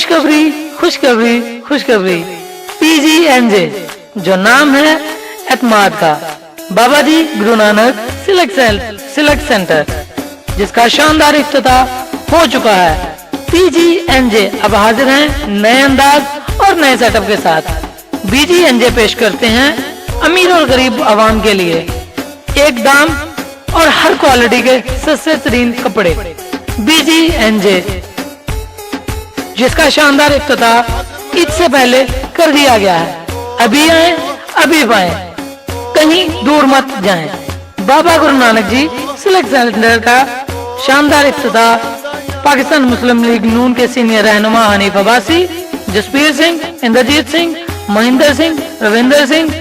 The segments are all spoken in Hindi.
खुशखबरी खुशखबरी खुशखबरी। PGNJ जो नाम है एतमाद का, बाबा जी गुरु नानक सिलेक्ट सेंटर, जिसका शानदार इफ्तिताह हो चुका है। PGNJ अब हाजिर हैं नए अंदाज और नए सेटअप के साथ। BGNJ पेश करते हैं अमीर और गरीब आवाम के लिए एक दाम और हर क्वालिटी के सस्ते तरीन कपड़े। BGNJ जिसका शानदार इफ्तिताह ईद से पहले कर दिया गया है। अभी आए अभी पाए, कहीं दूर मत जाएं। बाबा गुरु नानक जी सिलेक्ट सेंटर का शानदार इफ्तिताह पाकिस्तान मुस्लिम लीग नून के सीनियर रहनुमा हनीफ अब्बासी, जसबीर सिंह, इंद्रजीत सिंह, महेंद्र सिंह, रविंदर सिंह,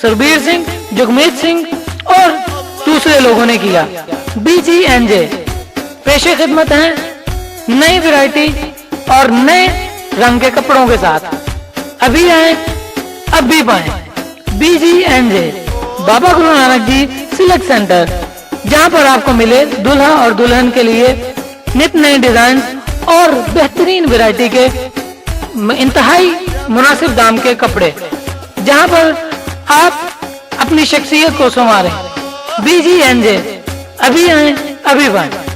सुरबीर सिंह, जुगमीत सिंह और दूसरे लोगों ने किया। BGNJ पेशे खिदमत है नई वैरायटी और नए रंग के कपड़ों के साथ। अभी आए अब भी पाए। BGNJ Baba Guru Nanak ji select centre, जहां पर आपको मिले दुल्हा और दुल्हन के लिए नित नए डिजाइन और बेहतरीन वैरायटी के इंतहाई मुनासिब दाम के कपड़े, जहां पर आप अपनी शख्सियत को संवारें। BGNJ अभी आए अभी पाए।